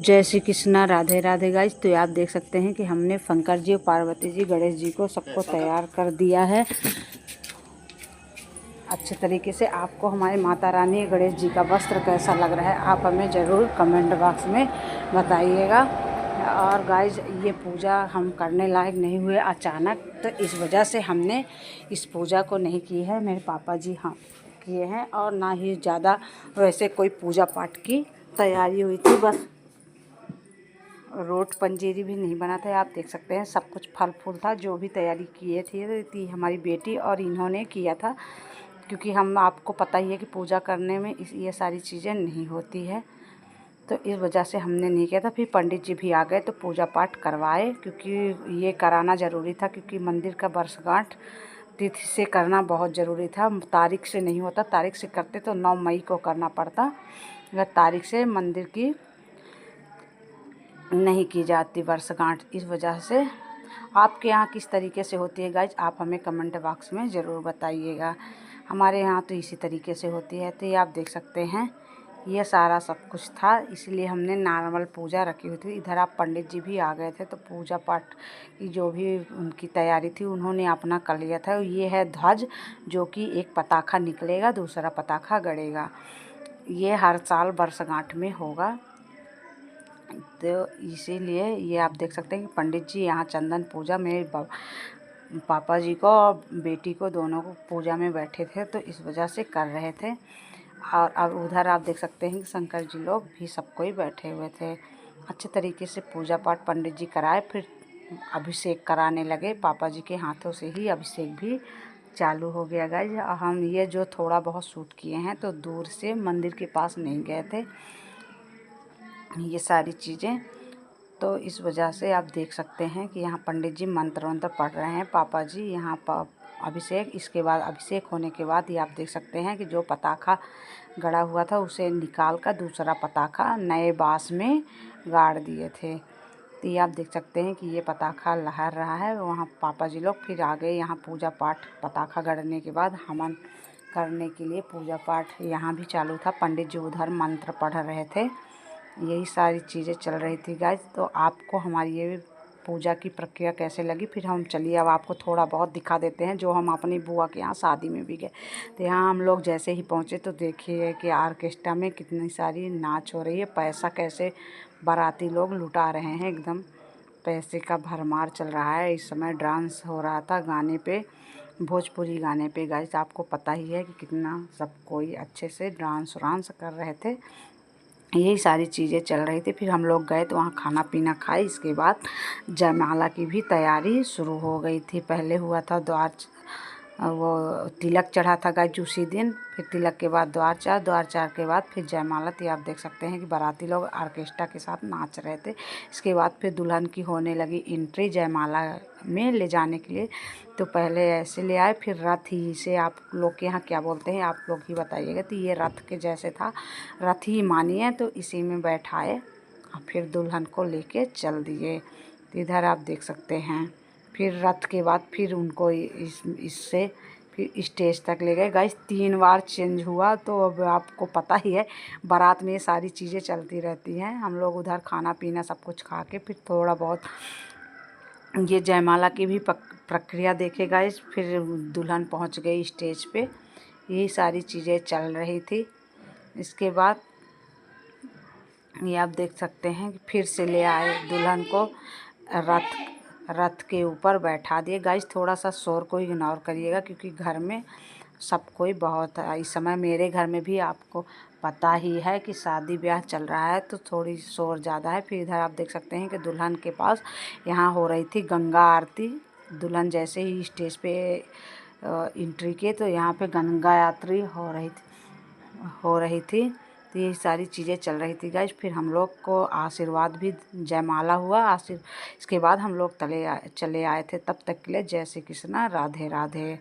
जय श्री कृष्णा, राधे राधे गाइस। तो आप देख सकते हैं कि हमने शंकर जी, पार्वती जी, गणेश जी को सबको तैयार कर दिया है अच्छे तरीके से। आपको हमारे माता रानी गणेश जी का वस्त्र कैसा लग रहा है, आप हमें ज़रूर कमेंट बॉक्स में बताइएगा। और गाइस, ये पूजा हम करने लायक नहीं हुए अचानक, तो इस वजह से हमने इस पूजा को नहीं की है। मेरे पापा जी हाँ किए हैं, और ना ही ज़्यादा वैसे कोई पूजा पाठ की तैयारी हुई थी। बस रोट पंजीरी भी नहीं बना था। आप देख सकते हैं सब कुछ फल फूल था। जो भी तैयारी किए थी हमारी बेटी और इन्होंने किया था, क्योंकि हम आपको पता ही है कि पूजा करने में ये सारी चीज़ें नहीं होती है, तो इस वजह से हमने नहीं किया था। फिर पंडित जी भी आ गए तो पूजा पाठ करवाए, क्योंकि ये कराना ज़रूरी था, क्योंकि मंदिर का वर्षगांठ तिथि से करना बहुत ज़रूरी था। तारीख से नहीं होता, तारीख से करते तो 9 मई को करना पड़ता, अगर तारीख से मंदिर की नहीं की जाती वर्षगांठ। इस वजह से आपके यहाँ किस तरीके से होती है गाइज, आप हमें कमेंट बॉक्स में ज़रूर बताइएगा। हमारे यहाँ तो इसी तरीके से होती है। तो ये आप देख सकते हैं, ये सारा सब कुछ था, इसलिए हमने नॉर्मल पूजा रखी हुई थी। इधर आप पंडित जी भी आ गए थे, तो पूजा पाठ की जो भी उनकी तैयारी थी उन्होंने अपना कर लिया था। ये है ध्वज, जो कि एक पताखा निकलेगा, दूसरा पताखा गड़ेगा। ये हर साल वर्षगांठ में होगा, तो इसीलिए ये आप देख सकते हैं कि पंडित जी यहाँ चंदन पूजा में पापा जी को और बेटी को दोनों को पूजा में बैठे थे, तो इस वजह से कर रहे थे। और अब उधर आप देख सकते हैं कि शंकर जी लोग भी सब कोई बैठे हुए थे। अच्छे तरीके से पूजा पाठ पंडित जी कराए, फिर अभिषेक कराने लगे। पापा जी के हाथों से ही अभिषेक भी चालू हो गया गाइज। हम ये जो थोड़ा बहुत शूट किए हैं, तो दूर से मंदिर के पास नहीं गए थे ये सारी चीज़ें, तो इस वजह से आप देख सकते हैं कि यहाँ पंडित जी मंत्र वंत्र पढ़ रहे हैं। पापा जी यहाँ अभिषेक, इसके बाद अभिषेक होने के बाद ये आप देख सकते हैं कि जो पताखा गड़ा हुआ था उसे निकाल कर दूसरा पताखा नए बांस में गाड़ दिए थे। तो ये आप देख सकते हैं कि ये पताखा लहर रहा है। वहाँ पापा जी लोग फिर आ गए यहाँ पूजा पाठ, पताखा गड़ने के बाद हवन करने के लिए पूजा पाठ यहाँ भी चालू था। पंडित जी उधर मंत्र पढ़ रहे थे। यही सारी चीज़ें चल रही थी गाइज। तो आपको हमारी ये पूजा की प्रक्रिया कैसे लगी, फिर हम चलिए अब आपको थोड़ा बहुत दिखा देते हैं जो हम अपनी बुआ के यहाँ शादी में भी गए। तो यहाँ हम लोग जैसे ही पहुँचे तो देखिए कि ऑर्केस्ट्रा में कितनी सारी नाच हो रही है। पैसा कैसे बाराती लोग लुटा रहे हैं, एकदम पैसे का भरमार चल रहा है। इस समय डांस हो रहा था गाने पे, भोजपुरी गाने पे गाइज। आपको पता ही है कि कितना सब कोई अच्छे से डांस वांस कर रहे थे। यही सारी चीज़ें चल रही थी। फिर हम लोग गए तो वहाँ खाना पीना खाए। इसके बाद जयमाला की भी तैयारी शुरू हो गई थी। पहले हुआ था वो तिलक चढ़ा था गाइज उसी दिन, फिर तिलक के बाद द्वार चार के बाद फिर जयमाला थी। आप देख सकते हैं कि बाराती लोग ऑर्केस्ट्रा के साथ नाच रहे थे। इसके बाद फिर दुल्हन की होने लगी एंट्री जयमाला में ले जाने के लिए। तो पहले ऐसे ले आए, फिर रथ ही से, आप लोग के यहाँ क्या बोलते हैं आप लोग ही बताइएगा। तो ये रथ के जैसे था, रथ ही मानिए, तो इसी में बैठाए और फिर दुल्हन को लेके चल दिए। तो इधर आप देख सकते हैं, फिर रथ के बाद फिर उनको इससे फिर स्टेज तक ले गए गाइस। 3 बार चेंज हुआ, तो अब आपको पता ही है बारात में ये सारी चीज़ें चलती रहती हैं। हम लोग उधर खाना पीना सब कुछ खा के फिर थोड़ा बहुत ये जयमाला की भी प्रक्रिया देखे गाइस। फिर दुल्हन पहुंच गई स्टेज पे, यही सारी चीज़ें चल रही थी। इसके बाद ये आप देख सकते हैं कि फिर से ले आए दुल्हन को, रथ के ऊपर बैठा दिए गाइस। थोड़ा सा शोर को इग्नोर करिएगा, क्योंकि घर में सब कोई बहुत है इस समय। मेरे घर में भी आपको पता ही है कि शादी ब्याह चल रहा है, तो थोड़ी शोर ज़्यादा है। फिर इधर आप देख सकते हैं कि दुल्हन के पास यहाँ हो रही थी गंगा आरती। दुल्हन जैसे ही स्टेज पे एंट्री किए, तो यहाँ पे गंगा यात्री हो रही थी। तो ये सारी चीज़ें चल रही थी गाइज। फिर हम लोग को आशीर्वाद भी, जयमाला हुआ, इसके बाद हम लोग चले आए थे। तब तक के लिए जय श्री कृष्णा, राधे राधे।